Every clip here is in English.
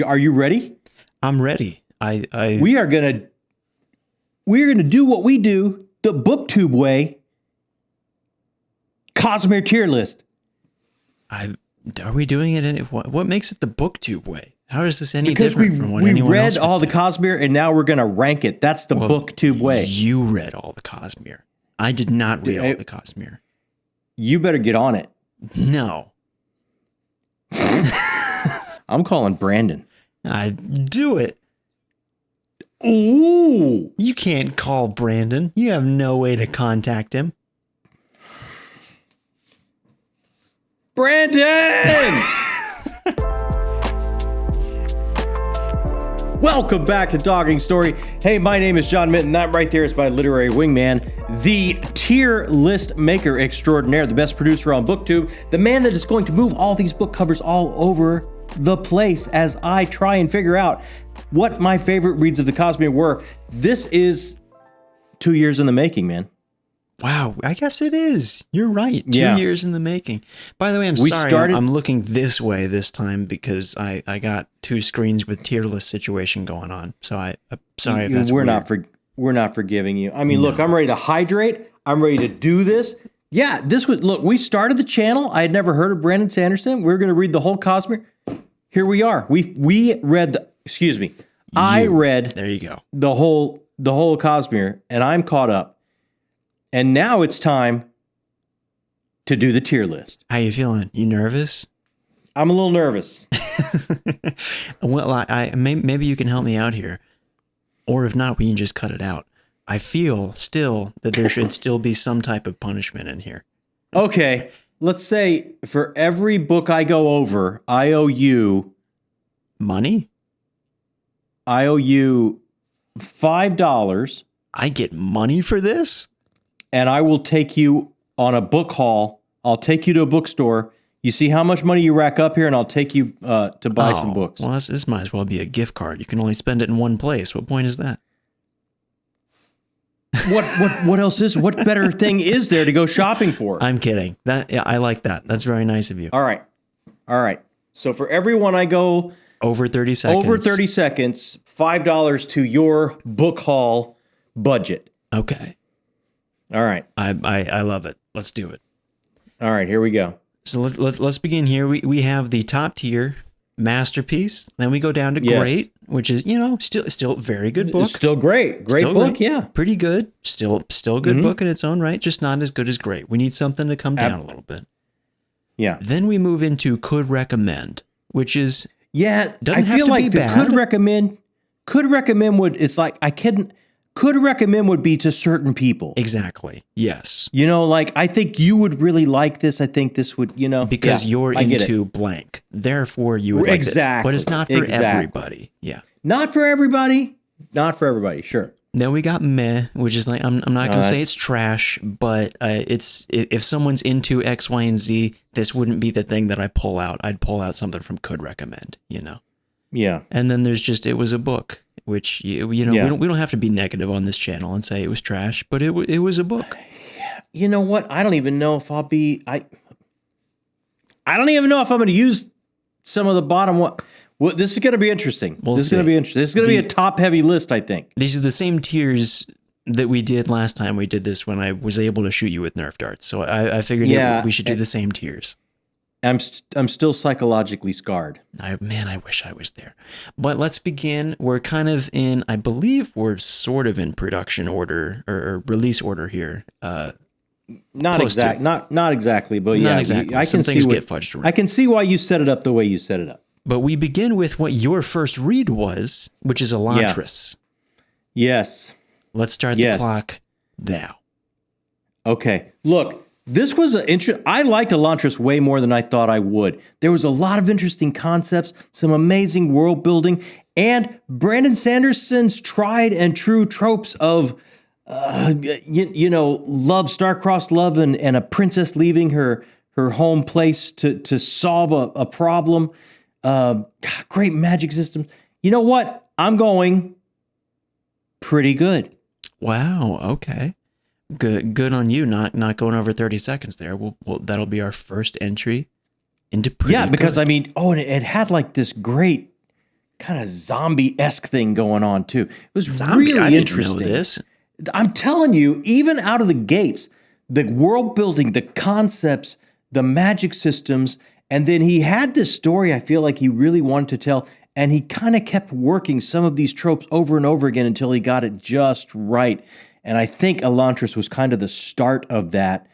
Are you ready? I'm ready. We're gonna do what we do the BookTube way. Cosmere tier list. Are we doing it what makes it the BookTube way? How is this any because different from what anyone else read all the Cosmere and now we're gonna rank it. That's the BookTube way. You read all the Cosmere. I did not read all the Cosmere. You better get on it. No. I'm calling Brandon. I do it. Ooh. You can't call Brandon. You have no way to contact him. Brandon! Welcome back to Dogging Story. Hey, my name is John Minton. That right there is my literary wingman, the tier list maker extraordinaire, the best producer on BookTube, the man that is going to move all these book covers all over the place as I try and figure out what my favorite reads of the Cosmere were. This is 2 years in the making, man. Wow, I guess it is. You're right. 2 years in the making. By the way, I'm looking this way this time because I got two screens with tier list situation going on. So I'm sorry if that's weird. We're not forgiving you. I mean, look, I'm ready to hydrate. I'm ready to do this. Yeah, we started the channel. I had never heard of Brandon Sanderson. We were going to read the whole Cosmere. Here we are. We read I read there you go. the whole Cosmere, and I'm caught up. And now it's time to do the tier list. How you feeling? You nervous? I'm a little nervous. Well, maybe you can help me out here. Or if not, we can just cut it out. I feel still that there should still be some type of punishment in here. Okay, let's say for every book I go over, I owe you... Money? I owe you $5. I get money for this? And I will take you on a book haul. I'll take you to a bookstore. You see how much money you rack up here, and I'll take you to buy some books. Well, this might as well be a gift card. You can only spend it in one place. What point is that? What else is? What better thing is there to go shopping for? I'm kidding. I like that. That's very nice of you. All right. So for everyone I go over 30 seconds, $5 to your book haul budget. Okay. All right. I love it. Let's do it. All right, here we go. So let's begin here. We have the top tier masterpiece. Then we go down to great, which is, still very good book. It's still great. Great book, yeah. Pretty good. Still a good book in its own right, just not as good as great. We need something to come down a little bit. Yeah. Then we move into could recommend, which is I feel like the could recommend could recommend would be to certain people. Exactly. Yes. I think you would really like this. I think this would, because you're into blank. Therefore, you would like it. But it's not for everybody. Yeah. Not for everybody. Not for everybody. Sure. Then we got meh, which is like I'm not going to say it's trash, but it's if someone's into X, Y, and Z, this wouldn't be the thing that I pull out. I'd pull out something from could recommend. Yeah. And then there's just it was a book. Which we don't have to be negative on this channel and say it was trash, but it was a book. You know what? I don't even know if I'll be. I don't even know if I'm going to use some of the bottom one. Well, this is going to be interesting. This is going to be interesting. This is going to be a top heavy list, I think. These are the same tiers that we did last time we did this when I was able to shoot you with Nerf darts. So I figured we should do the same tiers. I'm still psychologically scarred. I wish I was there. But let's begin. We're kind of in, I believe we're sort of in production order or release order here. Not exactly, but not exactly. I can see get fudged around. I can see why you set it up the way you set it up. But we begin with what your first read was, which is Elantris. Yeah. Yes. Let's start the clock now. Okay. Look. This was I liked Elantris way more than I thought I would. There was a lot of interesting concepts, some amazing world building, and Brandon Sanderson's tried and true tropes of, love, star-crossed love, and a princess leaving her home place to solve a problem. Great magic systems. You know what? I'm going pretty good. Wow. Okay. Good on you, not going over 30 seconds there. Well, that'll be our first entry into pretty because good. I mean, and it had like this great kind of zombie-esque thing going on too. It was Zombie? I really didn't interesting. know this. I'm telling you, even out of the gates, the world building, the concepts, the magic systems, and then he had this story I feel like he really wanted to tell, and he kind of kept working some of these tropes over and over again until he got it just right. And I think Elantris was kind of the start of that.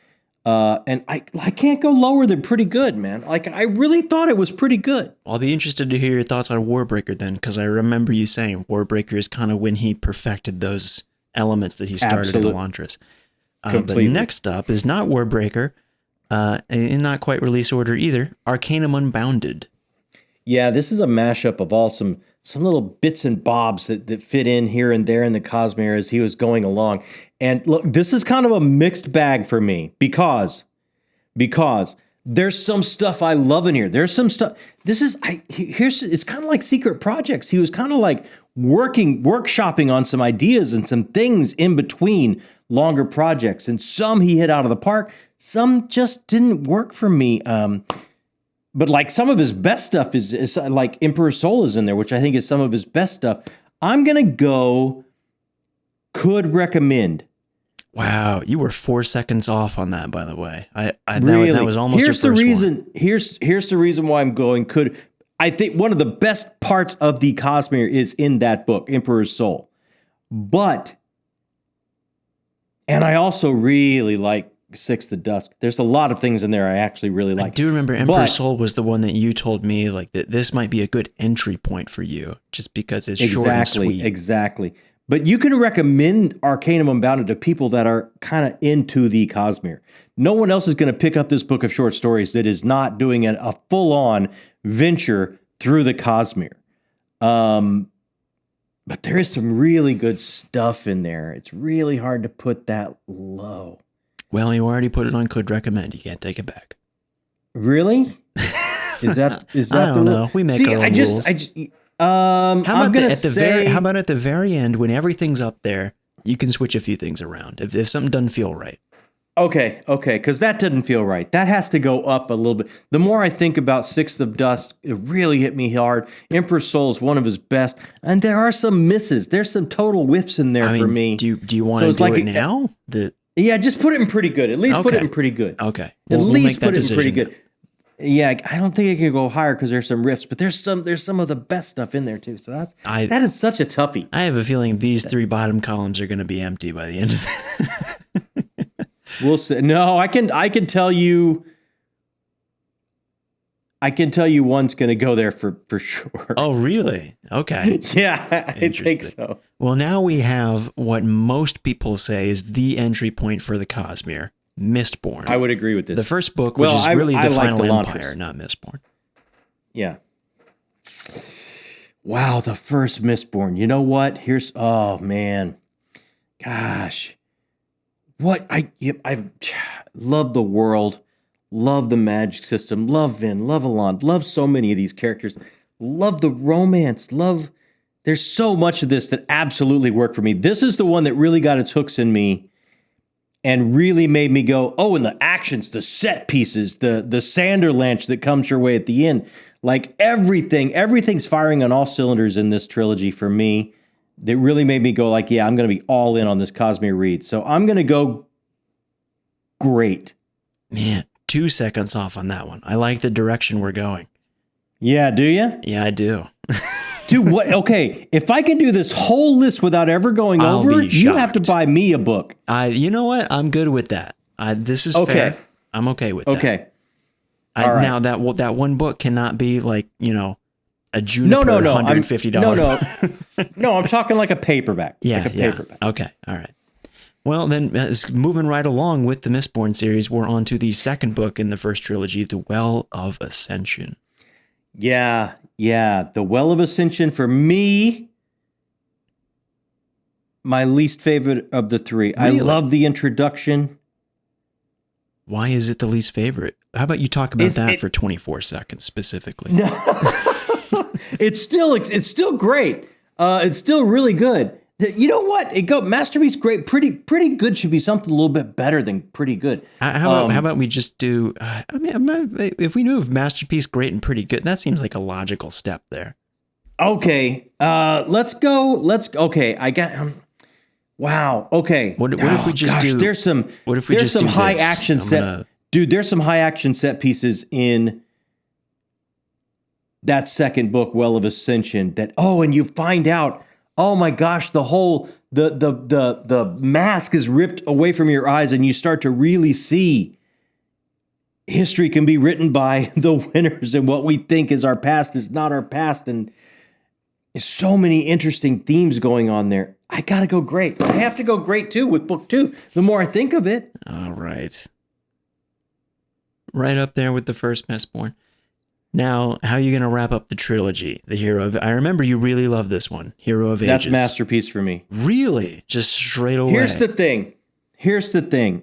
And I can't go lower than pretty good, man. Like, I really thought it was pretty good. I'll be interested to hear your thoughts on Warbreaker then, because I remember you saying Warbreaker is kind of when he perfected those elements that he started in Elantris. But next up is not Warbreaker, and not quite release order either, Arcanum Unbounded. Yeah, this is a mashup of all some little bits and bobs that fit in here and there in the Cosmere as he was going along. And look, this is kind of a mixed bag for me because there's some stuff I love in here. There's some stuff. It's kind of like Secret Projects. He was kind of like workshopping on some ideas and some things in between longer projects. And some he hit out of the park. Some just didn't work for me. But like some of his best stuff is like Emperor's Soul is in there, which I think is some of his best stuff. I'm going to go could recommend. Wow, you were 4 seconds off on that, by the way. Really? That was almost here's your the first reason. one. Here's the reason why I'm going could. I think one of the best parts of the Cosmere is in that book, Emperor's Soul. And I also really like Sixth of Dusk. There's a lot of things in there I actually really like. I do remember Emperor's Soul was the one that you told me like that this might be a good entry point for you, just because it's short and sweet. Exactly. But you can recommend Arcanum Unbounded to people that are kind of into the Cosmere. No one else is going to pick up this book of short stories that is not doing a full-on venture through the Cosmere. But there is some really good stuff in there. It's really hard to put that low. Well, you already put it on could recommend. You can't take it back. Really? Is that I don't know. We make our own rules. How about at the very end when everyth's up there, you can switch a few things around if something doesn't feel right. Okay, because that didn't feel right. That has to go up a little bit. The more I think about Sixth of Dusk, it really hit me hard. Emperor's Soul is one of his best, and there are some misses. There's some total whiffs in there for me. Do you want to do it now? Yeah, just put it in pretty good. At least put it in pretty good. Okay. At least put it in pretty good. Yeah, I don't think it can go higher because there's some riffs, but there's some of the best stuff in there too. So that is such a toughie. I have a feeling these three bottom columns are going to be empty by the end of it. We'll see. No, I can tell you. I can tell you one's going to go there for sure. Oh, really? Okay. Yeah, I think so. Well, now we have what most people say is the entry point for the Cosmere, Mistborn. I would agree with this. The first book, which is really the final Empire, not Mistborn. Yeah. Wow, the first Mistborn. You know what? Oh man. Gosh. I love the world. Love the magic system, love Vin, love Alon, love so many of these characters, love the romance, there's so much of this that absolutely worked for me. This is the one that really got its hooks in me and really made me go, oh, and the actions, the set pieces, the Sanderlanche that comes your way at the end, like everything's firing on all cylinders in this trilogy for me. That really made me go like, yeah, I'm going to be all in on this Cosmere read. So I'm going to go great. Man. 2 seconds off on that one. I like the direction we're going. Yeah, do you? Yeah, I do. Dude, what? Okay, if I can do this whole list without ever going over, you have to buy me a book. You know what? I'm good with that. This is fair. I'm okay with that. Okay. All right. Now that one book cannot be like, a Juniper $150. No, I'm talking like a paperback. Yeah, like a paperback. Okay, all right. Well, then, moving right along with the Mistborn series, we're on to the second book in the first trilogy, The Well of Ascension. Yeah. The Well of Ascension, for me, my least favorite of the three. Really? I love the introduction. Why is it the least favorite? How about you talk about that for 24 seconds specifically? No. It's still great. It's still really good. You know what? Masterpiece, great. Pretty good should be something a little bit better than pretty good. How about we just do? If we move Masterpiece, great, and pretty good, that seems like a logical step there. Okay, okay, I got. Wow. Okay. What if we just do? There's some. What if we there's just some do high this? action set. Dude, there's some high action set pieces in that second book, Well of Ascension. And you find out. Oh my gosh, the mask is ripped away from your eyes, and you start to really see history can be written by the winners, and what we think is our past is not our past, and there's so many interesting themes going on there. I gotta go great. I have to go great too with book 2. The more I think of it. All right. Right up there with the first Mistborn. Now, how are you going to wrap up the trilogy? The Hero of... I remember you really love this one, Hero of Ages. That's masterpiece for me. Really? Just straight away. Here's the thing.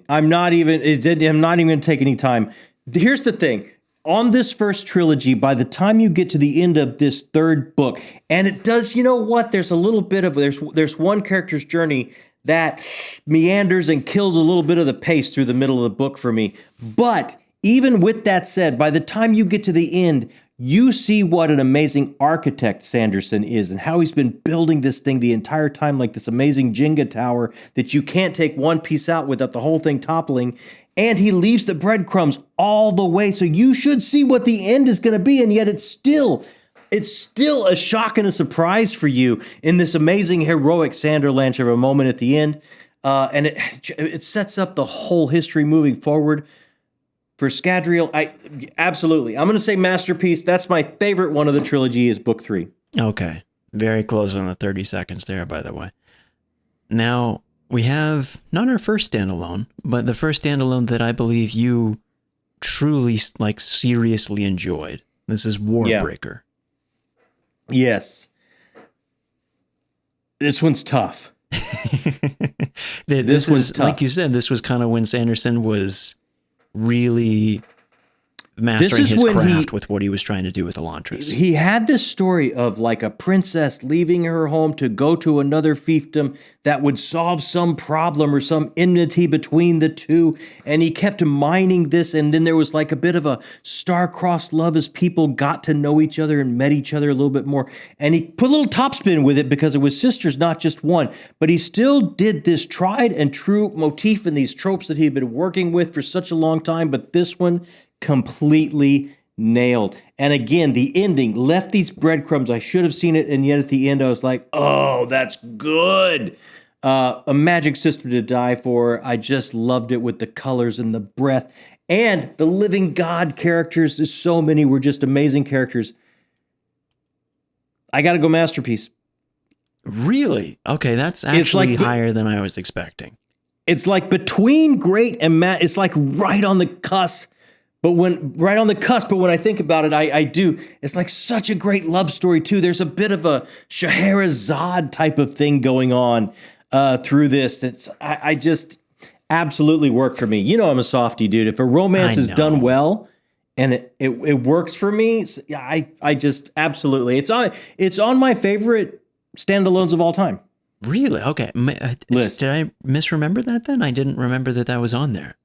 I'm not even going to take any time. Here's the thing. On this first trilogy, by the time you get to the end of this third book, and it does, you know what? There's a little bit of... There's one character's journey that meanders and kills a little bit of the pace through the middle of the book for me. But... even with that said, by the time you get to the end, you see what an amazing architect Sanderson is and how he's been building this thing the entire time, like this amazing Jenga tower that you can't take one piece out without the whole thing toppling. And he leaves the breadcrumbs all the way. So you should see what the end is going to be. And yet it's still a shock and a surprise for you in this amazing heroic Sanderlanche of a moment at the end. And it sets up the whole history moving forward. For Scadrial, absolutely. I'm going to say masterpiece. That's my favorite one of the trilogy is book 3. Okay. Very close on the 30 seconds there, by the way. Now, we have not our first standalone, but the first standalone that I believe you truly, seriously enjoyed. This is Warbreaker. Yeah. Yes. This one's tough. This was tough. Like you said, this was kind of when Sanderson was... really mastering his craft with what he was trying to do with Elantris. He had this story of like a princess leaving her home to go to another fiefdom that would solve some problem or some enmity between the two. And he kept mining this. And then there was like a bit of a star-crossed love as people got to know each other and met each other a little bit more. And he put a little topspin with it because it was sisters, not just one. But he still did this tried and true motif and these tropes that he had been working with for such a long time. But this one completely nailed. And again, the ending left these breadcrumbs. I should have seen it, and yet at the end I was like, oh, that's good. A magic system to die for. I just loved it with the colors and the breath. And the living god characters, there's so many, were just amazing characters. I gotta go masterpiece. Really? Okay, that's actually higher than I was expecting. It's like between great and it's like right on the cusp. But when I think about it, I do. It's like such a great love story too. There's a bit of a Scheherazade type of thing going on through this. I just absolutely worked for me. You know, I'm a softie, dude. If a romance is done well and it works for me, I just absolutely. It's on my favorite standalones of all time. Really? Okay. List. Did I misremember that then? I didn't remember that was on there.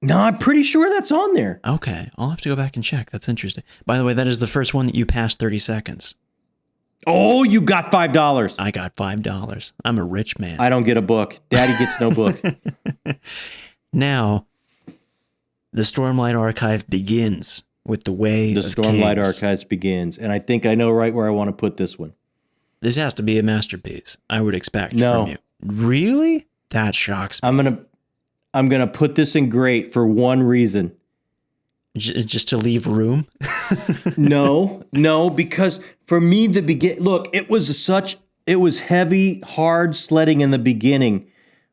No, I'm pretty sure that's on there. Okay, I'll have to go back and check. That's interesting. By the way, that is the first one that you passed 30 seconds. Oh, you got $5. I got $5. I'm a rich man. I don't get a book. Daddy gets no book. Now, the Stormlight Archive begins with the Way the of Stormlight Kings. Archives begins, and I think I know right where I want to put this one. This has to be a masterpiece, I would expect No. from you. Really? That shocks me. I'm gonna put this in great for one reason. Just to leave room? No, because for me look, it was heavy, hard sledding in the beginning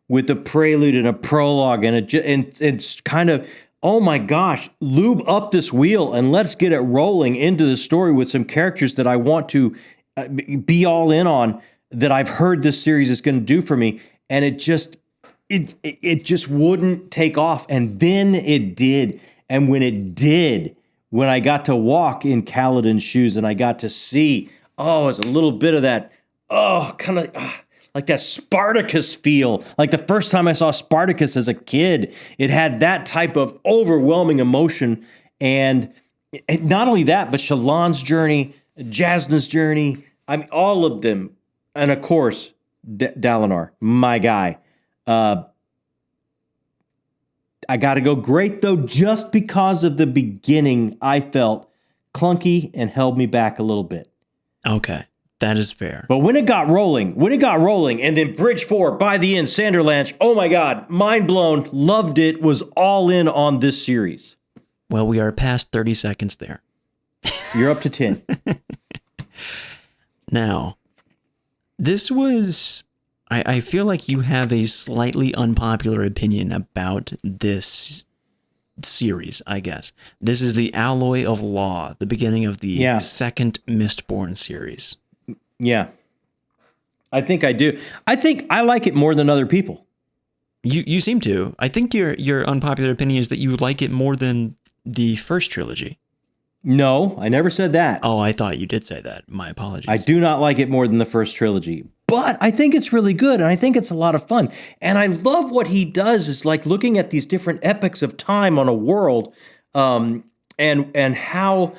with a prelude and a prologue and it's kind of, oh my gosh, lube up this wheel and let's get it rolling into the story with some characters that I want to be all in on, that I've heard this series is going to do for me, and it just wouldn't take off, and then it did. And when it did, when I got to walk in Kaladin's shoes and I got to see, it's a little bit of that, kind of like that Spartacus feel. Like the first time I saw Spartacus as a kid, it had that type of overwhelming emotion. And not only that, but Shallan's journey, Jasna's journey, I mean, all of them. And of course, Dalinar, my guy. I got to go great, though, just because of the beginning I felt clunky and held me back a little bit. Okay, that is fair. But when it got rolling, and then Bridge 4, by the end, Sanderlanche, oh my God, mind blown, loved it, was all in on this series. Well, we are past 30 seconds there. You're up to 10. Now, this was... I feel like you have a slightly unpopular opinion about this series, I guess. This is the Alloy of Law, the beginning of the second Mistborn series. Yeah. I think I do. I think I like it more than other people. You seem to. I think your unpopular opinion is that you like it more than the first trilogy. No, I never said that. Oh, I thought you did say that. My apologies. I do not like it more than the first trilogy. But I think it's really good, and I think it's a lot of fun. And I love what he does is like looking at these different epochs of time on a world, and how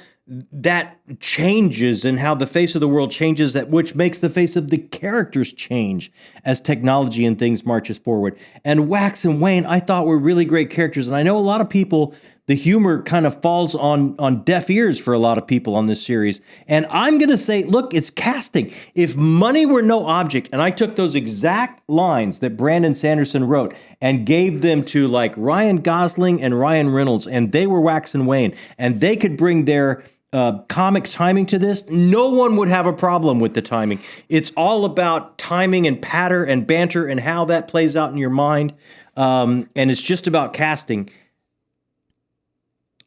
that changes and how the face of the world changes, that which makes the face of the characters change as technology and things marches forward. And Wax and Wayne, I thought were really great characters. And I know a lot of people, the humor kind of falls on deaf ears for a lot of people on this series. And I'm going to say, look, it's casting. If money were no object, and I took those exact lines that Brandon Sanderson wrote and gave them to like Ryan Gosling and Ryan Reynolds, and they were Wax and Wayne, and they could bring their comic timing to this, no one would have a problem with the timing. It's all about timing and patter and banter and how that plays out in your mind. And it's just about casting.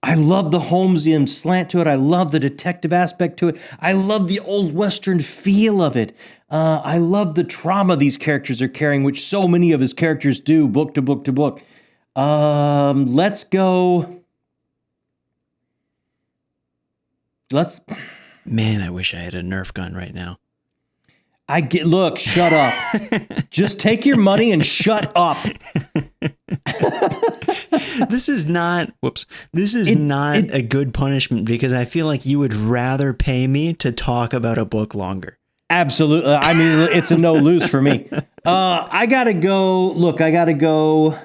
I love the Holmesian slant to it. I love the detective aspect to it. I love the old Western feel of it. I love the trauma these characters are carrying, which so many of his characters do, book to book to book. Let's go. Man, I wish I had a Nerf gun right now. Look, shut up. Just take your money and shut up. This is not a good punishment, because I feel like you would rather pay me to talk about a book longer. Absolutely. I mean, it's a no lose for me. I gotta go.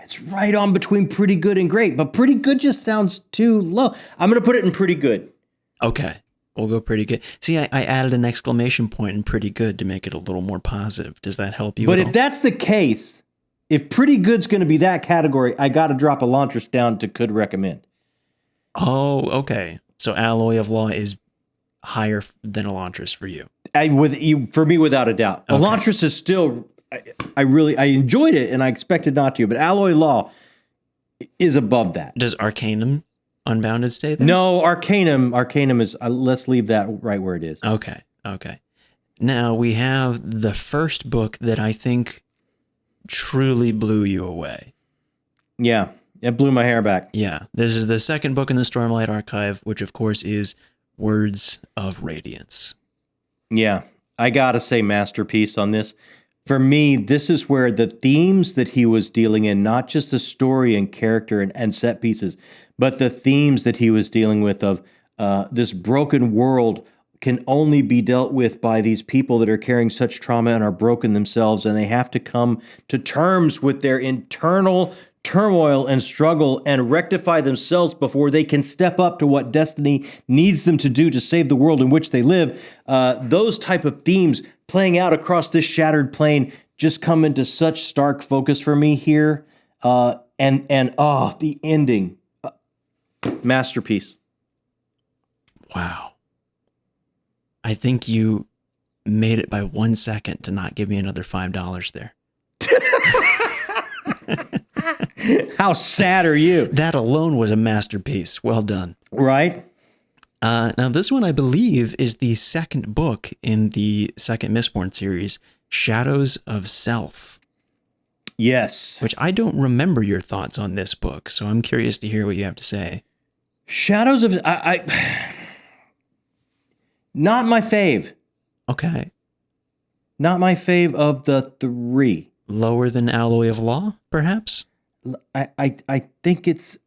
It's right on between pretty good and great, but pretty good just sounds too low. I'm going to put it in pretty good. Okay. We'll go pretty good. See, I added an exclamation point in pretty good to make it a little more positive. Does that help you? But if that's the case, if pretty good's going to be that category, I got to drop Elantris down to could recommend. Oh, okay. So Alloy of Law is higher than Elantris for you. For me, without a doubt. Okay. Elantris is still... I enjoyed it, and I expected not to, but Alloy Law is above that. Does Arcanum Unbounded stay there? No, Arcanum is, let's leave that right where it is. Okay. Now we have the first book that I think truly blew you away. Yeah, it blew my hair back. Yeah, this is the second book in the Stormlight Archive, which of course is Words of Radiance. Yeah, I gotta say masterpiece on this. For me, this is where the themes that he was dealing in, not just the story and character and set pieces, but the themes that he was dealing with of this broken world can only be dealt with by these people that are carrying such trauma and are broken themselves, and they have to come to terms with their internal turmoil and struggle and rectify themselves before they can step up to what destiny needs them to do to save the world in which they live. Those type of themes playing out across this shattered plane just come into such stark focus for me here. The ending. Masterpiece. Wow. I think you made it by 1 second to not give me another $5 there. How sad are you? That alone was a masterpiece. Well done. Right? Now, this one, I believe, is the second book in the second Mistborn series, Shadows of Self. Yes. Which I don't remember your thoughts on this book, so I'm curious to hear what you have to say. Shadows of... Not my fave. Okay. Not my fave of the three. Lower than Alloy of Law, perhaps? I think it's...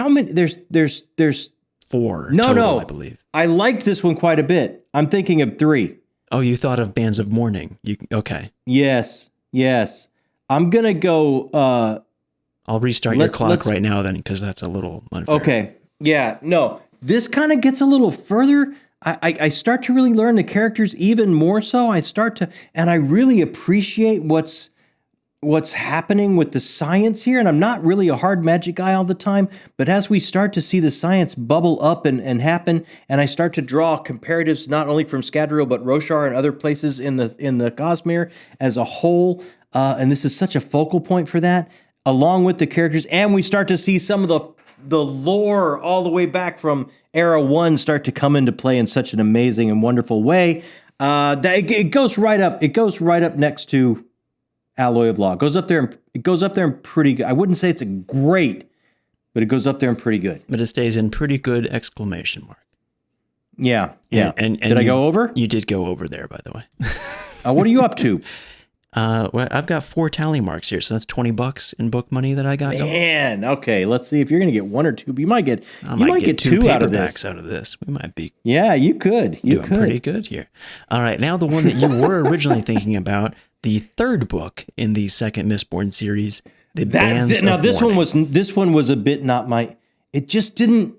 how many? There's 4 no, total, no. I believe. I liked this one quite a bit. I'm thinking of 3. Oh, you thought of Bands of Mourning. Okay. Yes. I'm gonna go. I'll restart your clock right now then, because that's a little unfair. Okay. Yeah. No. This kind of gets a little further. I start to really learn the characters even more so. And I really appreciate what's happening with the science here. And I'm not really a hard magic guy all the time, but as we start to see the science bubble up and happen, and I start to draw comparatives not only from Scadrial but Roshar and other places in the Cosmere as a whole, and this is such a focal point for that, along with the characters, and we start to see some of the lore all the way back from Era 1 start to come into play in such an amazing and wonderful way. That it goes right up. It goes right up next to Alloy of Law. It goes up there and pretty good. I wouldn't say it's a great, but it goes up there and pretty good. But it stays in pretty good exclamation mark. Yeah. And did I go over? You did go over there, by the way. What are you up to? Well, I've got 4 tally marks here, so that's $20 in book money that I got. Man, okay. Let's see if you're going to get 1 or 2. You might get 2 out of this. Out of this. We might be. Yeah, you could. You could. Pretty good here. All right, now the one that you were originally thinking about, the 3rd book in the second Mistborn series, the Bands of Mourning. This one was a bit not my. It just didn't.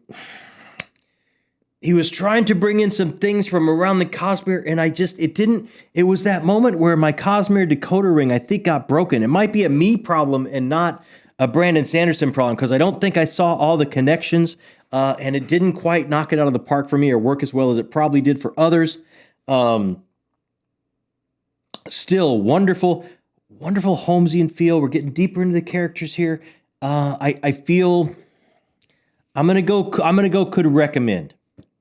He was trying to bring in some things from around the Cosmere, and it didn't. It was that moment where my Cosmere decoder ring, I think, got broken. It might be a me problem and not a Brandon Sanderson problem, because I don't think I saw all the connections, and it didn't quite knock it out of the park for me or work as well as it probably did for others. Still wonderful Holmesian feel. We're getting deeper into the characters here. I feel I'm gonna go could recommend.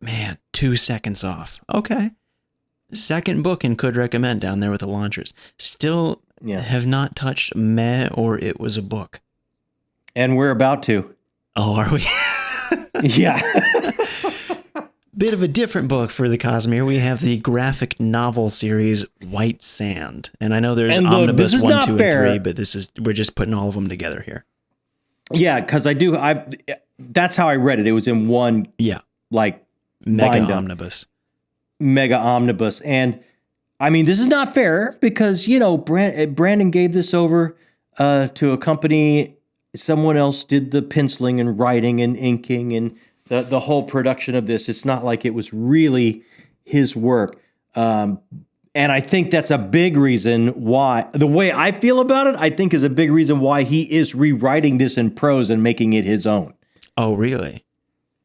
Man, 2 seconds off. Okay. 2nd book and could recommend down there with Elantris. Still have not touched meh or it was a book. And we're about to. Oh, are we? Yeah. Bit of a different book for the Cosmere. We have the graphic novel series White Sand. And I know there's Omnibus 1, 2, and 3, but we're just putting all of them together here. Yeah, because that's how I read it. It was in one Mega omnibus. And I mean, this is not fair because, Brandon gave this over to a company. Someone else did the penciling and writing and inking and the whole production of this. It's not like it was really his work. And I think that's a big reason why, the way I feel about it, I think is a big reason why he is rewriting this in prose and making it his own. Oh, really?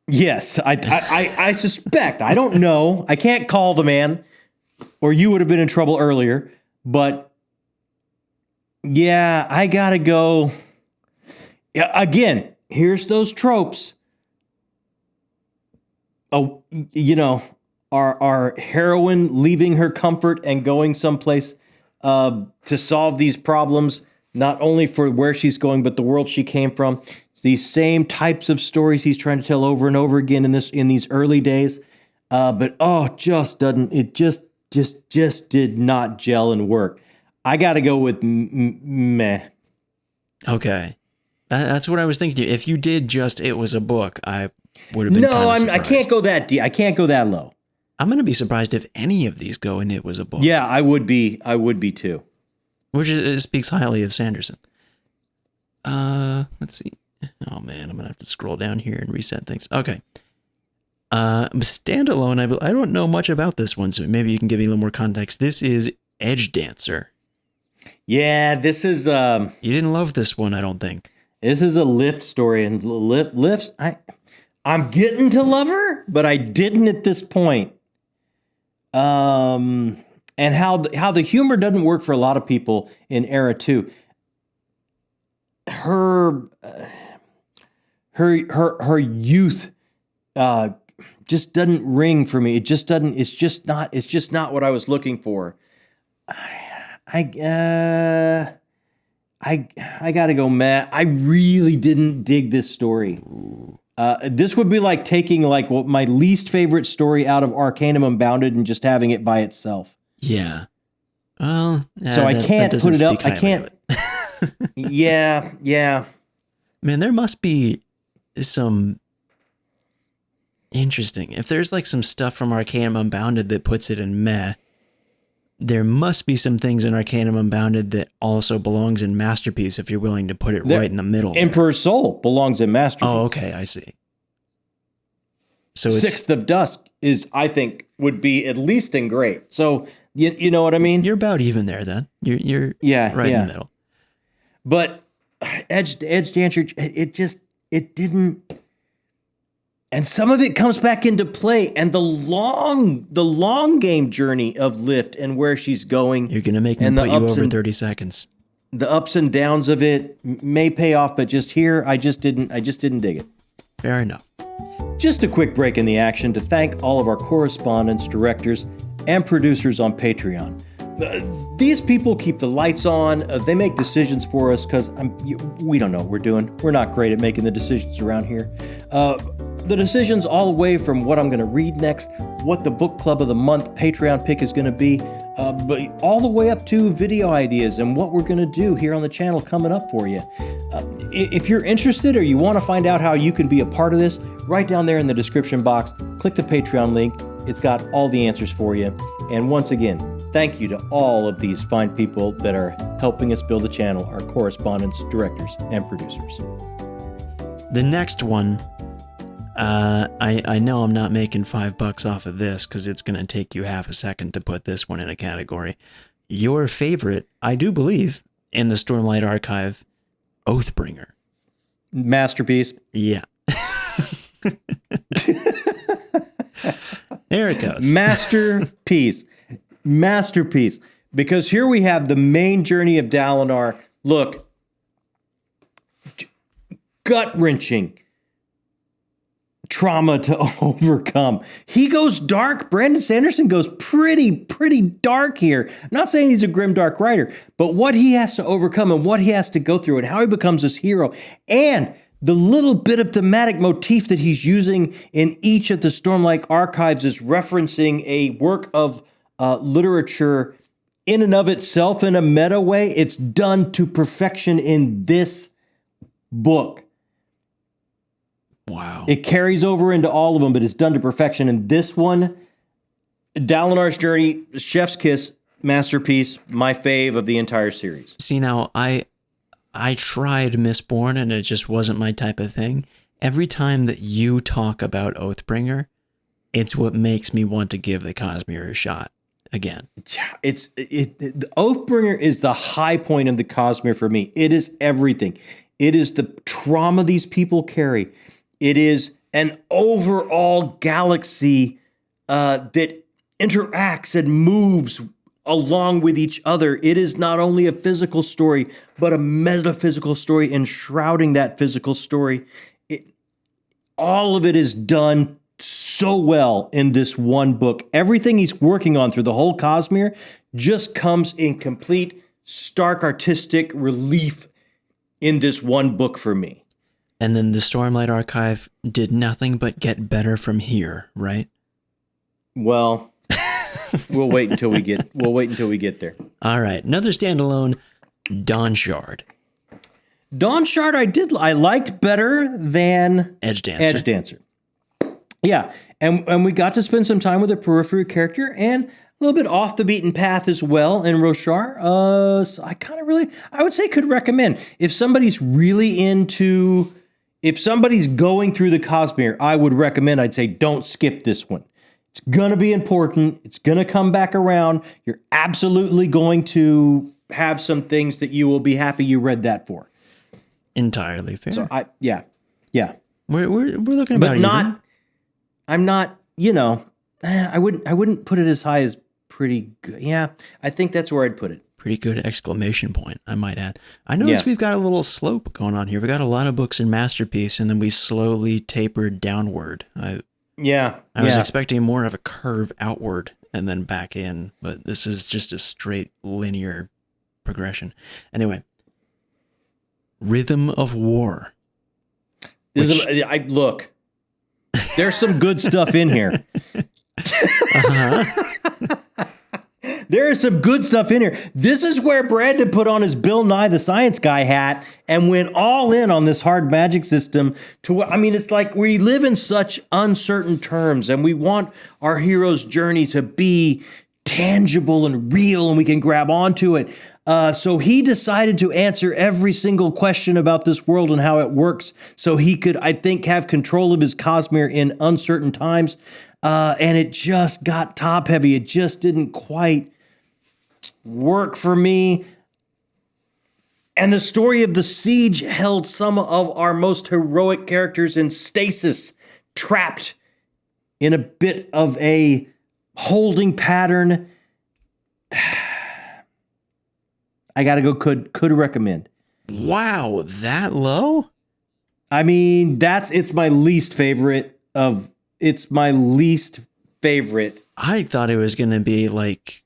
Yes, I suspect. I don't know. I can't call the man, or you would have been in trouble earlier. But yeah, I gotta go. Yeah, again, here's those tropes. Oh, our heroine leaving her comfort and going someplace to solve these problems, not only for where she's going, but the world she came from. These same types of stories he's trying to tell over and over again in these early days, but just did not gel and work. I got to go with meh. Okay, that's what I was thinking. If you did just it was a book, I would have been. No, I can't go that deep. I can't go that low. I'm going to be surprised if any of these go and it was a book. Yeah, I would be too. Which speaks highly of Sanderson. Let's see. Oh man, I'm gonna have to scroll down here and reset things. Okay. Standalone, I don't know much about this one, so maybe you can give me a little more context. This is Edgedancer. Yeah, this is you didn't love this one, I don't think. This is a lift story, and lifts I'm getting to love her, but I didn't at this point. And how the humor doesn't work for a lot of people in Era 2. Her youth just doesn't ring for me. It just doesn't. It's just not what I was looking for. I gotta go, Matt. I really didn't dig this story. This would be like taking my least favorite story out of Arcanum Unbounded and just having it by itself. Yeah. Well, so I can't put it up. I can't. Yeah. Man, there must be some interesting, if there's like some stuff from Arcanum Unbounded that puts it in meh, there must be some things in Arcanum Unbounded that also belongs in Masterpiece if you're willing to put it right in the middle. Emperor's Soul belongs in Masterpiece. Oh, okay, I see. So Sixth of Dusk is, I think, would be at least in great. So you know what I mean? You're about even there then. You're right in the middle. But Edgedancer, it didn't. And some of it comes back into play, and the long game journey of Lift and where she's going. You're gonna make me put you over 30 seconds. The ups and downs of it may pay off, but just here, I just didn't dig it. Fair enough. Just a quick break in the action to thank all of our correspondents, directors, and producers on Patreon. These people keep the lights on. They make decisions for us because we don't know what we're doing. We're not great at making the decisions around here. The decisions all the way from what I'm going to read next, what the book club of the month Patreon pick is going to be, but all the way up to video ideas and what we're going to do here on the channel coming up for you. If you're interested or you want to find out how you can be a part of this, right down there in the description box, click the Patreon link. It's got all the answers for you. And once again, thank you to all of these fine people that are helping us build the channel, our correspondents, directors, and producers. The next one, I know I'm not making $5 off of this because it's going to take you half a second to put this one in a category. Your favorite, I do believe, in the Stormlight Archive, Oathbringer. Masterpiece. Yeah. There it goes. Masterpiece. Because here we have the main journey of Dalinar. Look, gut-wrenching trauma to overcome. He goes dark. Brandon Sanderson goes pretty dark here. I'm not saying he's a grimdark writer, but what he has to overcome and what he has to go through and how he becomes this hero, and the little bit of thematic motif that he's using in each of the Stormlight Archives is referencing a work of literature in and of itself in a meta way. It's done to perfection in this book. Wow. It carries over into all of them, but it's done to perfection. And this one, Dalinar's Journey, Chef's Kiss, masterpiece, my fave of the entire series. See, now, I tried Mistborn, and it just wasn't my type of thing. Every time that you talk about Oathbringer, it's what makes me want to give the Cosmere a shot again. The Oathbringer is the high point of the Cosmere for me. It is everything. It is the trauma these people carry. It is an overall galaxy that interacts and moves along with each other. It is not only a physical story, but a metaphysical story enshrouding that physical story. All of it is done so well in this one book. Everything he's working on through the whole Cosmere just comes in complete, stark artistic relief in this one book for me. And then the Stormlight Archive did nothing but get better from here, right? Well, we'll wait until we get there. All right, another standalone, Dawnshard. Dawnshard I liked better than Edgedancer. Yeah, and we got to spend some time with a periphery character and a little bit off the beaten path as well in Roshar. So I would say could recommend. If somebody's going through the Cosmere, I would recommend, I'd say don't skip this one. It's going to be important. It's going to come back around. You're absolutely going to have some things that you will be happy you read that for. Entirely fair. So yeah. We're looking about even. I'm not, I wouldn't put it as high as pretty good. Yeah, I think that's where I'd put it. Pretty good exclamation point, I might add. I noticed we've got a little slope going on here. We got a lot of books in Masterpiece, and then we slowly tapered downward. I was expecting more of a curve outward and then back in, but this is just a straight linear progression. Anyway, Rhythm of War. Look, there's some good stuff in here. There is some good stuff in here. This is where Brandon put on his Bill Nye the Science Guy hat and went all in on this hard magic system. It's like we live in such uncertain terms, and we want our hero's journey to be tangible and real, and we can grab onto it. So he decided to answer every single question about this world and how it works, so he could, I think, have control of his Cosmere in uncertain times. And it just got top heavy. It just didn't quite work for me. And the story of the siege held some of our most heroic characters in stasis, trapped in a bit of a holding pattern. I gotta go. Could recommend. Wow, that low? I mean, it's my least favorite of. It's my least favorite. I thought it was gonna be like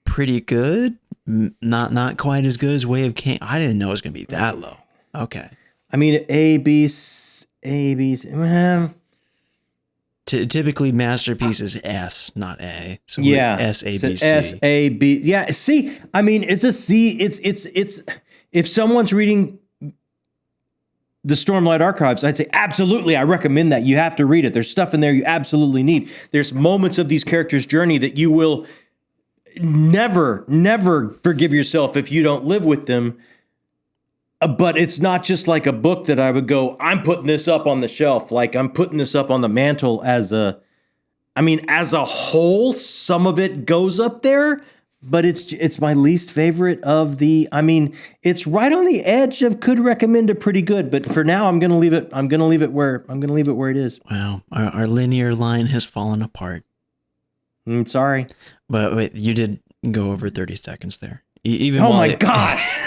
pretty good, not quite as good as Way of King. I didn't know it was gonna be that low. Okay. I mean, A, B, typically masterpiece is S, not A. So yeah, S, A, B, C. S, A, B. Yeah, C. I mean, it's a C. It's if someone's reading the Stormlight Archives, I'd say absolutely, I recommend that. You have to read it. There's stuff in there you absolutely need. There's moments of these characters' journey that you will never forgive yourself if you don't live with them. But it's not just like a book that I would go, I'm putting this up on the shelf. Like I'm putting this up on the mantle as a whole, some of it goes up there, but it's my least favorite of it's right on the edge of could recommend to pretty good. But for now, I'm going to leave it where it is. Wow. Our linear line has fallen apart. Sorry. But wait, you did go over 30 seconds there. My gosh.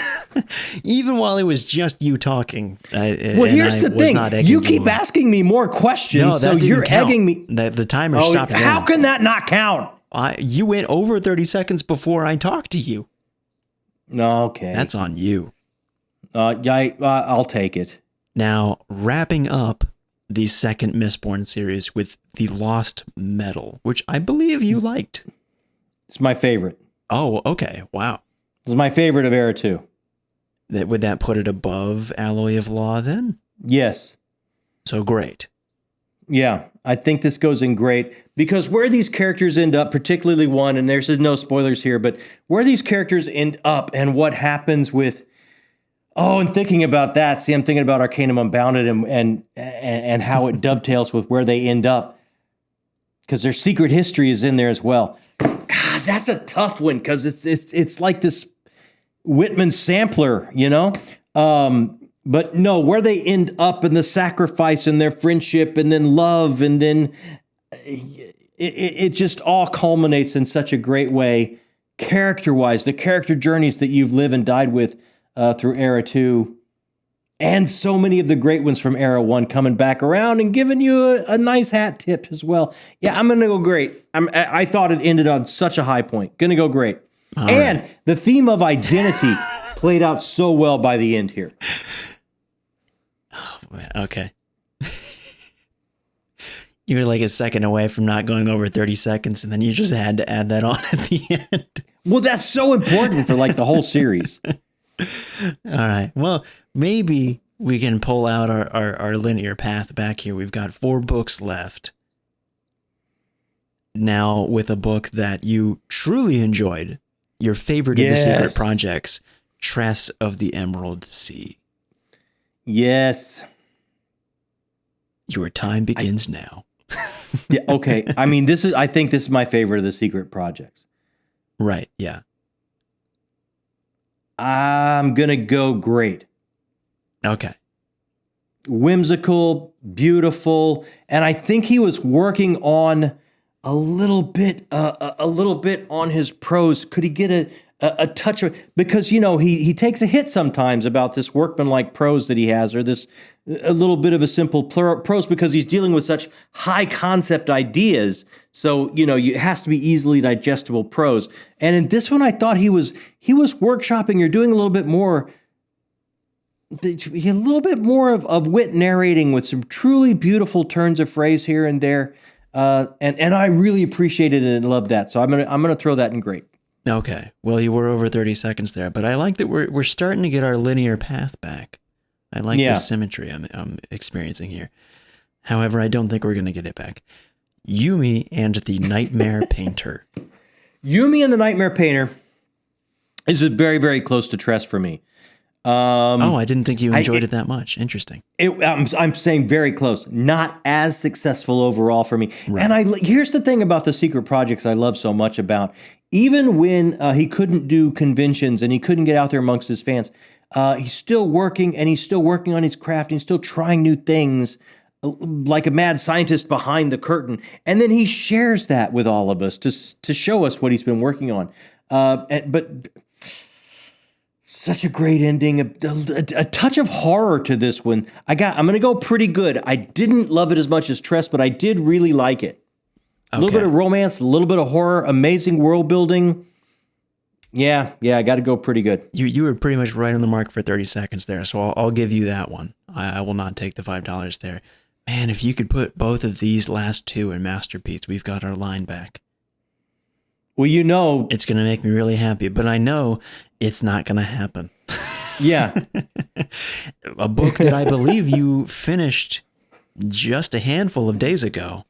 Even while it was just you talking. Here's the thing. You keep asking me more questions, so you're egging me. The timer stopped. How can that not count? You went over 30 seconds before I talked to you. Okay. That's on you. I'll take it. Now, wrapping up the second Mistborn series with the Lost Metal, which I believe you liked. It's my favorite. Oh, okay. Wow. It's my favorite of Era 2. Would that put it above Alloy of Law then? Yes. So great. Yeah, I think this goes in great because where these characters end up, particularly one, and there's no spoilers here, but where these characters end up and what happens with, and thinking about that, see, I'm thinking about Arcanum Unbounded and how it dovetails with where they end up because their secret history is in there as well. God, that's a tough one because it's like this Whitman sampler, you know? But no, where they end up and the sacrifice and their friendship and then love and then it just all culminates in such a great way, character-wise, the character journeys that you've lived and died with through Era 2, and so many of the great ones from Era 1 coming back around and giving you a nice hat tip as well. Yeah, I'm going to go great. I thought it ended on such a high point. Going to go great. All and right. The theme of identity played out so well by the end here. Okay. You were like a second away from not going over 30 seconds, and then you just had to add that on at the end. Well, that's so important for like the whole series. All right. Well, maybe we can pull out our linear path back here. We've got 4 books left. Now with a book that you truly enjoyed, your favorite of the secret projects, Tress of the Emerald Sea. Yes. Your time begins now. Yeah, okay. I mean, I think this is my favorite of the secret projects. Right, yeah. I'm going to go great. Okay. Whimsical, beautiful, and I think he was working on a little bit on his prose. Could he get a touch of, because he takes a hit sometimes about this workmanlike prose that he has, or this a little bit of a simple prose because he's dealing with such high concept ideas. So it has to be easily digestible prose. And in this one, I thought he was workshopping. You're doing a little bit more of wit narrating with some truly beautiful turns of phrase here and there. And I really appreciated it and loved that. So I'm gonna throw that in great. Okay. Well, you were over 30 seconds there, but I like that we're starting to get our linear path back. I like the symmetry I'm experiencing here. However, I don't think we're going to get it back. Yumi and the Nightmare Painter. Yumi and the Nightmare Painter is very, very close to Tress for me. I didn't think you enjoyed it that much. Interesting. I'm saying very close. Not as successful overall for me. Right. And here's the thing about the secret projects I love so much about. Even when he couldn't do conventions and he couldn't get out there amongst his fans, he's still working, and he's still working on his craft, and he's still trying new things like a mad scientist behind the curtain. And then he shares that with all of us to show us what he's been working on. But such a great ending, a touch of horror to this one. I'm going to go pretty good. I didn't love it as much as Tress, but I did really like it. A little bit of romance, a little bit of horror, amazing world building. Yeah, I got to go pretty good. You were pretty much right on the mark for 30 seconds there, so I'll give you that one. I will not take the $5 there. Man, if you could put both of these last two in Masterpiece, we've got our line back. Well, it's going to make me really happy, but I know it's not going to happen. Yeah. A book that I believe you finished just a handful of days ago.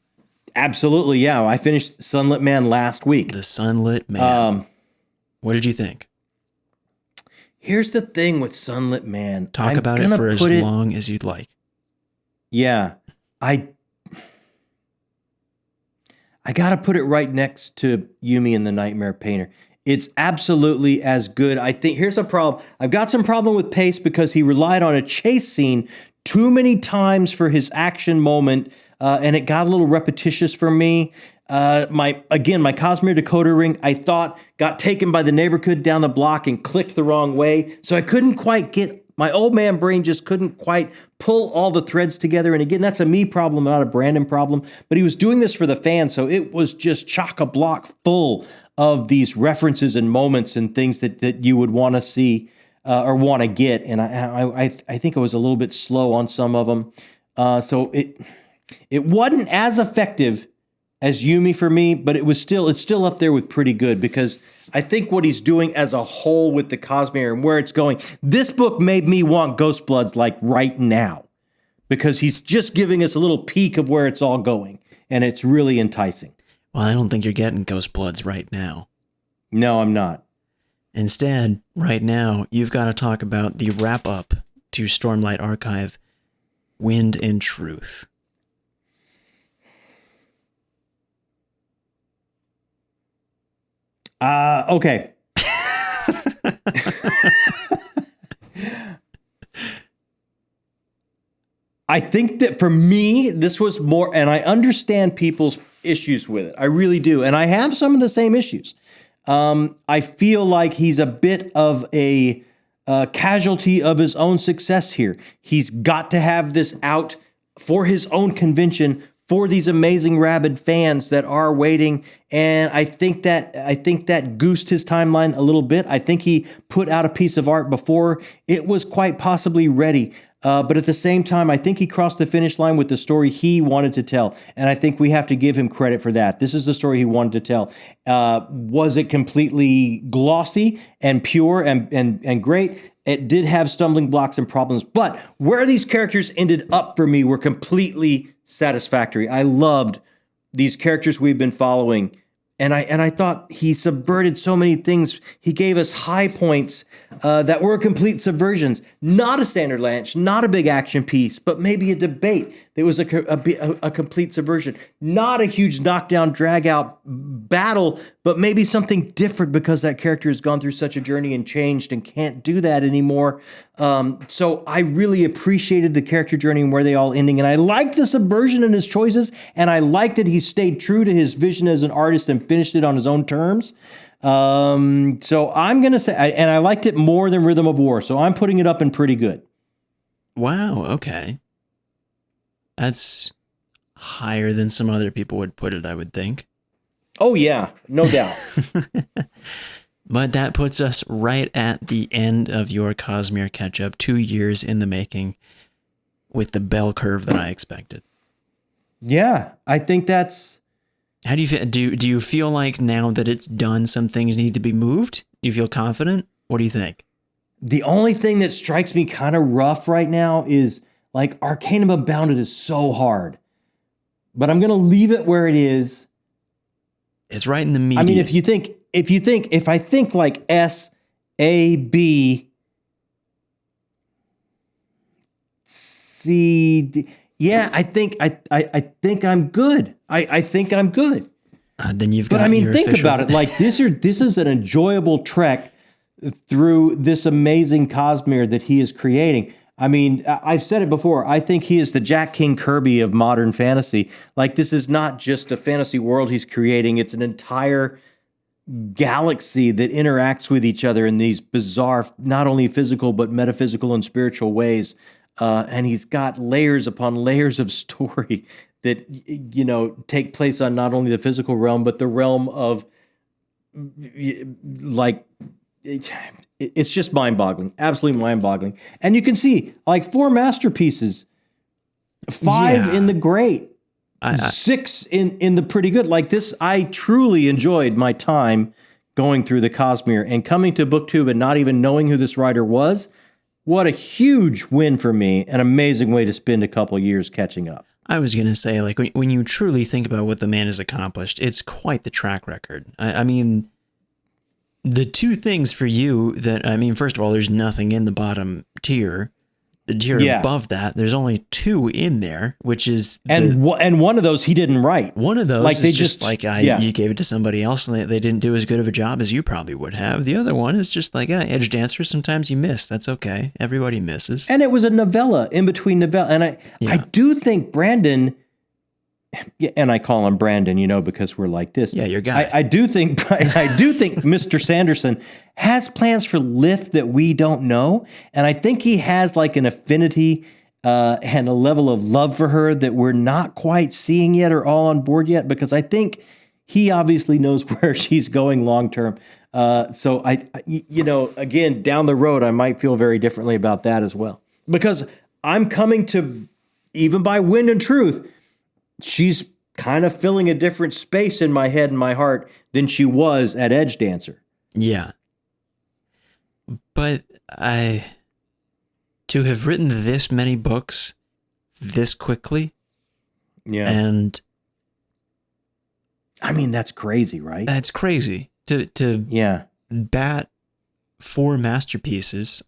Absolutely, yeah. I finished Sunlit Man last week. The Sunlit Man. What did you think? Here's the thing with Sunlit Man. Talk about it for as long as you'd like. Yeah. I got to put it right next to Yumi and the Nightmare Painter. It's absolutely as good. I think here's a problem. I've got some problem with pace because he relied on a chase scene too many times for his action moment, and it got a little repetitious for me. My Cosmere decoder ring, I thought, got taken by the neighborhood down the block and clicked the wrong way, so I couldn't quite get. My old man brain just couldn't quite pull all the threads together. And again, that's a me problem, not a Brandon problem. But he was doing this for the fans, so it was just chock-a-block full of these references and moments and things that you would want to see or want to get. And I think I was a little bit slow on some of them. So it wasn't as effective as Yumi for me, but it's still up there with pretty good, because I think what he's doing as a whole with the Cosmere and where it's going, this book made me want Ghostbloods like right now, because he's just giving us a little peek of where it's all going, and it's really enticing. Well, I don't think you're getting Ghostbloods right now. No, I'm not. Instead, right now, you've got to talk about the wrap-up to Stormlight Archive, Wind and Truth. Okay. I think that for me, this was more, and I understand people's issues with it. I really do. And I have some of the same issues. I feel like he's a bit of a casualty of his own success here. He's got to have this out for his own convention, for these amazing rabid fans that are waiting. And I think that goosed his timeline a little bit. I think he put out a piece of art before it was quite possibly ready. But at the same time, I think he crossed the finish line with the story he wanted to tell. And I think we have to give him credit for that. This is the story he wanted to tell. Was it completely glossy and pure and great? It did have stumbling blocks and problems, but where these characters ended up for me were completely satisfactory. I loved these characters we've been following, and I thought he subverted so many things. He gave us high points that were complete subversions, not a standard launch, not a big action piece, but maybe a debate. There was a complete subversion, not a huge knockdown, drag out battle, but maybe something different because that character has gone through such a journey and changed and can't do that anymore. So I really appreciated the character journey and where they all ending. And I liked the subversion in his choices. And I liked that he stayed true to his vision as an artist and finished it on his own terms. So I'm going to say, and I liked it more than Rhythm of War. So I'm putting it up in pretty good. Wow. Okay. That's higher than some other people would put it, I would think. Oh, yeah, no doubt. But that puts us right at the end of your Cosmere catch-up, 2 years in the making, with the bell curve that I expected. Yeah, I think that's How do you feel? Do you feel like now that it's done, some things need to be moved? Do you feel confident? What do you think? The only thing that strikes me kind of rough right now is like Arcanum Unbounded is so hard, but I'm going to leave it where it is. It's right in the median. I mean, if I think like S, A, B, C, D, yeah, I think I'm good. I think I'm good. Then you've got. But I mean, your think official... about it. Like this is an enjoyable trek through this amazing Cosmere that he is creating. I mean, I've said it before. I think he is the Jack King Kirby of modern fantasy. Like, this is not just a fantasy world he's creating. It's an entire galaxy that interacts with each other in these bizarre, not only physical, but metaphysical and spiritual ways. And he's got layers upon layers of story that, you know, take place on not only the physical realm, but the realm of, like, it's just mind-boggling, absolutely mind-boggling. And you can see like 4 masterpieces, 5 in the great, 6 in the pretty good. Like this, I truly enjoyed my time going through the Cosmere and coming to BookTube and not even knowing who this writer was. What a huge win for me. An amazing way to spend a couple of years catching up. I was going to say, like, when you truly think about what the man has accomplished, it's quite the track record. I mean, the 2 things for you that, I mean, first of all, there's nothing in the bottom tier. The tier above that, there's only 2 in there, which is... And one of those he didn't write. One of those like is just like, you gave it to somebody else and they didn't do as good of a job as you probably would have. The other one is just like, Edgedancer, sometimes you miss. That's okay. Everybody misses. And it was a novella in between novella. And I do think Brandon... And I call him Brandon, you know, because we're like this. Yeah, your guy. I do think Mr. Sanderson has plans for Lift that we don't know, and I think he has like an affinity and a level of love for her that we're not quite seeing yet or all on board yet. Because I think he obviously knows where she's going long term. So you know, again, down the road, I might feel very differently about that as well, because I'm coming to, even by wind and truth, she's kind of filling a different space in my head and my heart than she was at Edgedancer. Yeah. But to have written this many books this quickly. Yeah. And I mean, that's crazy, right? That's crazy. To bat 4 masterpieces,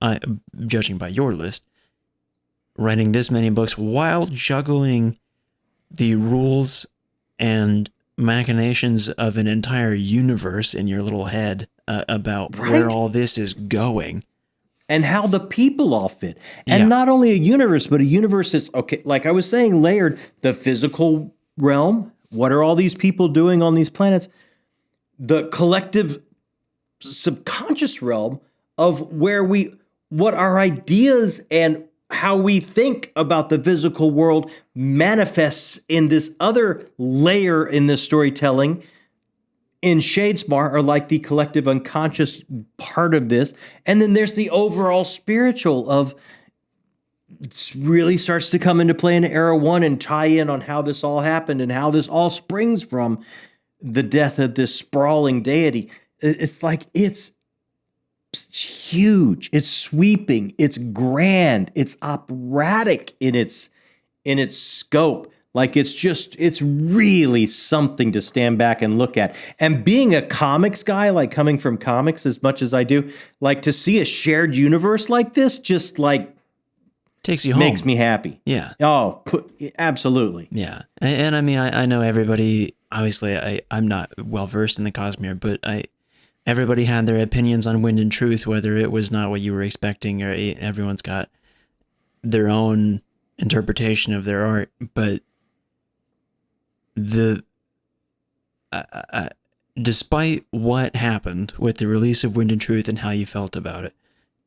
judging by your list, writing this many books while juggling the rules and machinations of an entire universe in your little head about where all this is going. And how the people all fit. And not only a universe, but a universe that's, okay, like I was saying, layered. The physical realm, what are all these people doing on these planets? The collective subconscious realm of what our ideas and how we think about the physical world manifests in this other layer in this storytelling in Shadesmar, are like the collective unconscious part of this. And then there's the overall spiritual of, it really starts to come into play in Era 1 and tie in on how this all happened and how this all springs from the death of this sprawling deity. It's like, it's huge, it's sweeping, it's grand, it's operatic in its scope. Like, it's really something to stand back and look at. And being a comics guy, like coming from comics as much as I do, like to see a shared universe like this just like takes you home. Makes me happy. Yeah. Oh, absolutely. Yeah. And I mean, I know everybody, obviously I'm not well versed in the Cosmere, but everybody had their opinions on Wind and Truth, whether it was not what you were expecting, or everyone's got their own interpretation of their art. But despite what happened with the release of Wind and Truth and how you felt about it,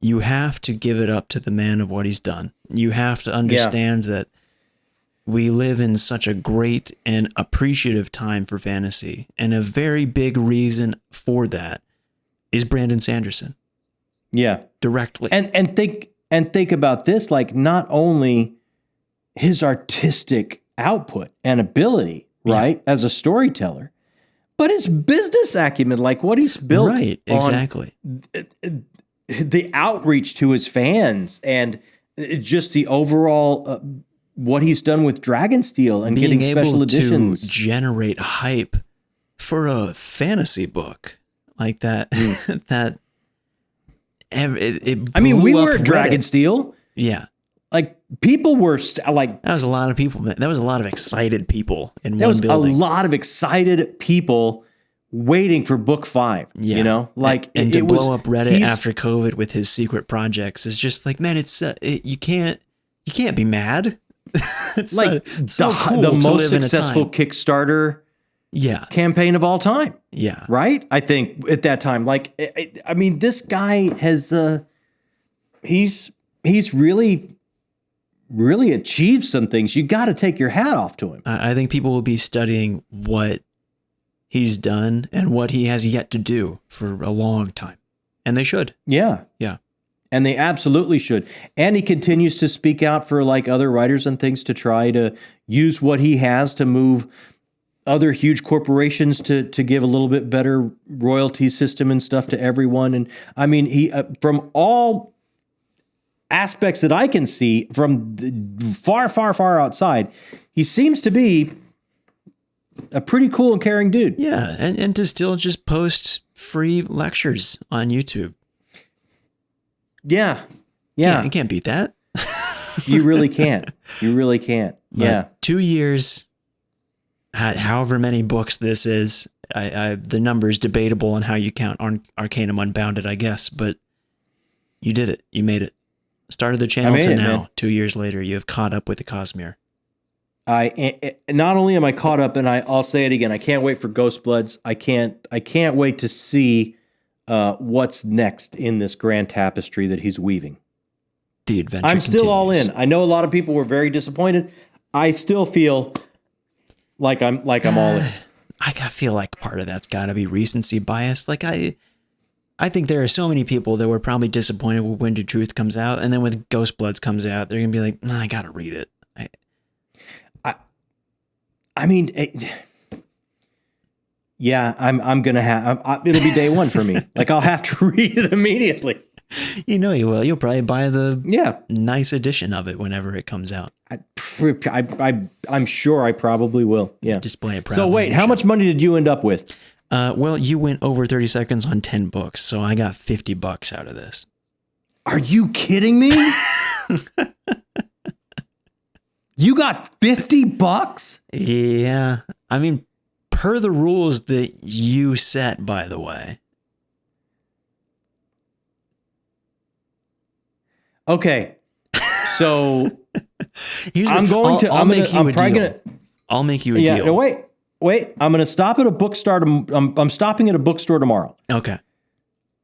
you have to give it up to the man of what he's done. You have to understand that we live in such a great and appreciative time for fantasy, and a very big reason for that is Brandon Sanderson. Yeah. Directly. And think about this, like, not only his artistic output and ability, right, as a storyteller, but it's business acumen, like what he's built. Right, exactly. The outreach to his fans and just the overall what he's done with Dragonsteel and being getting special able editions. To generate hype for a fantasy book like that. That it I mean, we blew were up at Reddit. Dragonsteel. Yeah. Like people were like, that was a lot of people. That was a lot of excited people in there one was building. a lot of excited people waiting for book 5. Yeah. You know, like and it to was, blow up Reddit after COVID with his secret projects is just like, man, it's you can't be mad. It's like so cool the to most live in a successful time. Kickstarter campaign of all time. Yeah. Right? I think at that time, like, I mean, this guy has, he's really achieved some things. You got to take your hat off to him. I think people will be studying what he's done and what he has yet to do for a long time. And they should. Yeah. Yeah. And they absolutely should. And he continues to speak out for like other writers and things to try to use what he has to move other huge corporations to give a little bit better royalty system and stuff to everyone. And I mean, he from all aspects that I can see from far, far, far outside, he seems to be a pretty cool and caring dude. Yeah, and to still just post free lectures on YouTube. Yeah. You can't beat that. You really can't. You really can't. But yeah. 2 years, however many books this is, the number is debatable on how you count Arcanum Unbounded, I guess, but you did it. You made it. Started the channel to now, man. 2 years later, you have caught up with the Cosmere. Not only am I caught up, and I'll say it again, I can't wait for Ghostbloods. I can't wait to see what's next in this grand tapestry that he's weaving. The adventure I'm still continues. all in. I know a lot of people were very disappointed. I still feel like I'm all in. I feel like part of that's got to be recency bias. Like I think there are so many people that were probably disappointed when Wind of Truth comes out, and then when Ghostbloods comes out, they're gonna be like, I gotta read it. I mean, yeah, I'm gonna have. It'll be day one for me. Like I'll have to read it immediately. You know you will. You'll probably buy the nice edition of it whenever it comes out. I'm sure I probably will. Yeah. Display it proudly. So wait, how much money did you end up with? Well, you went over 30 seconds on 10 books, so I got $50 out of this. Are you kidding me? You got $50? Yeah. I mean, per the rules that you set, by the way. Okay. So I'll make you a deal. No, wait. I'm going to stop at a bookstore. I'm stopping at a bookstore tomorrow. Okay.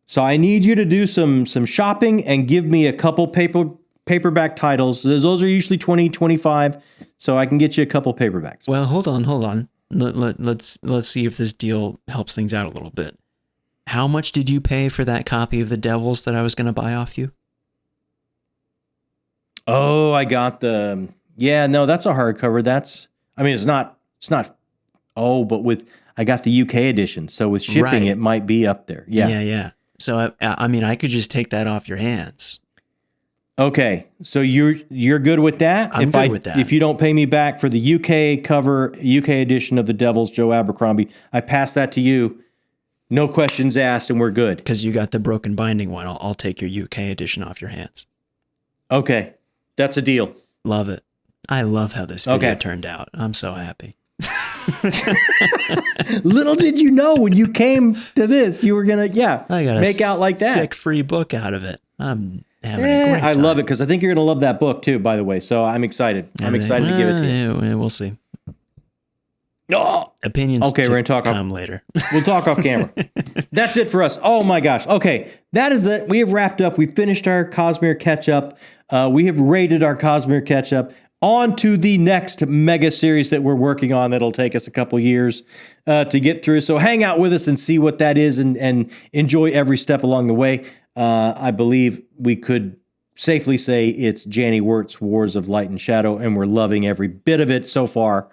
So I need you to do some shopping and give me a couple paperback titles. Those are usually 20, 25. So I can get you a couple paperbacks. Well, hold on. Let's see if this deal helps things out a little bit. How much did you pay for that copy of The Devils that I was going to buy off you? Oh, I got the. Yeah, no, that's a hardcover. It's not. But I got the UK edition. So with shipping, It might be up there. Yeah. Yeah. So I mean, I could just take that off your hands. Okay, so you're good with that? I'm good with that. If you don't pay me back for the UK edition of The Devils, Joe Abercrombie, I pass that to you. No questions asked, and we're good. Because you got the broken binding one. I'll take your UK edition off your hands. Okay, that's a deal. Love it. I love how this video turned out. I'm so happy. Little did you know when you came to this, you were gonna make out like that. Sick free book out of it. I'm having a great time. I love it because I think you're gonna love that book too. By the way, so I'm excited. I'm excited to give it to you. We'll see. Oh, opinions. Okay, we're gonna talk come later. We'll talk off camera. That's it for us. Oh my gosh. Okay, that is it. We have wrapped up. We finished our Cosmere catch up. We have rated our Cosmere catch up. On to the next mega series that we're working on that'll take us a couple years to get through. So hang out with us and see what that is and enjoy every step along the way. I believe we could safely say it's Janny Wirt's Wars of Light and Shadow, and we're loving every bit of it so far.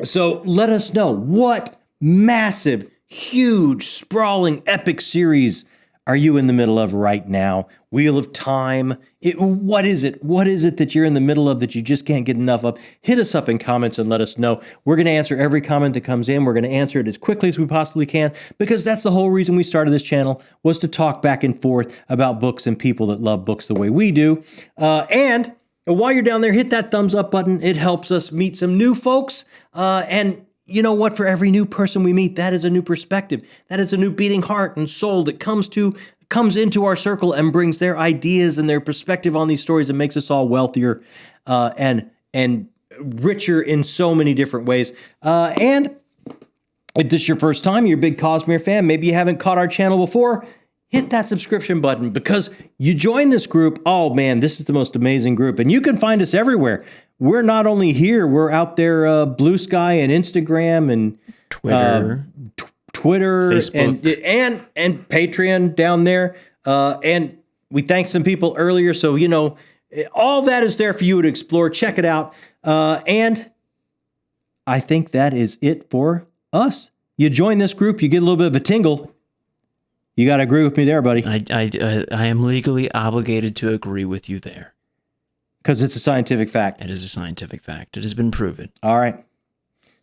So let us know, what massive, huge, sprawling, epic series are you in the middle of right now? Wheel of Time. What is it? What is it that you're in the middle of that you just can't get enough of? Hit us up in comments and let us know. We're going to answer every comment that comes in. We're going to answer it as quickly as we possibly can, because that's the whole reason we started this channel, was to talk back and forth about books and people that love books the way we do. And while you're down there, hit that thumbs up button. It helps us meet some new folks. And you know what? For every new person we meet, that is a new perspective. That is a new beating heart and soul that comes into our circle and brings their ideas and their perspective on these stories and makes us all wealthier and richer in so many different ways. And if this is your first time, you're a big Cosmere fan, maybe you haven't caught our channel before, hit that subscription button, because you join this group. Oh man, this is the most amazing group. And you can find us everywhere. We're not only here, we're out there, Blue Sky and Instagram and Twitter, Facebook, and Patreon down there. And we thanked some people earlier, so you know, all that is there for you to explore. Check it out. And I think that is it for us. You join this group, you get a little bit of a tingle. You got to agree with me there, buddy. I am legally obligated to agree with you there. Because it's a scientific fact. It is a scientific fact. It has been proven. All right.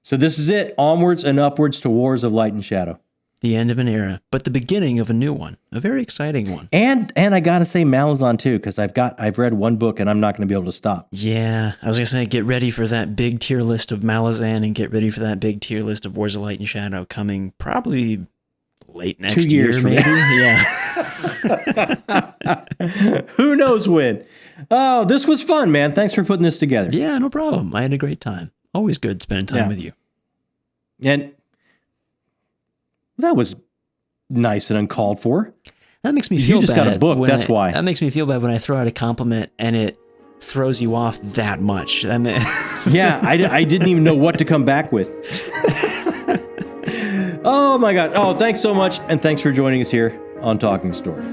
So this is it. Onwards and upwards to Wars of Light and Shadow. The end of an era, but the beginning of a new one. A very exciting one. And I got to say Malazan too, because I've read one book and I'm not going to be able to stop. Yeah. I was going to say, get ready for that big tier list of Malazan and get ready for that big tier list of Wars of Light and Shadow coming probably late next 2 years year, from maybe. Yeah. Who knows when? Oh, this was fun, man. Thanks for putting this together. Yeah, no problem. I had a great time. Always good spending time with you. And that was nice and uncalled for. That makes me feel bad. You just got a book, that's why. That makes me feel bad when I throw out a compliment and it throws you off that much. Yeah, I didn't even know what to come back with. Oh my God. Oh, thanks so much. And thanks for joining us here on Talking Story.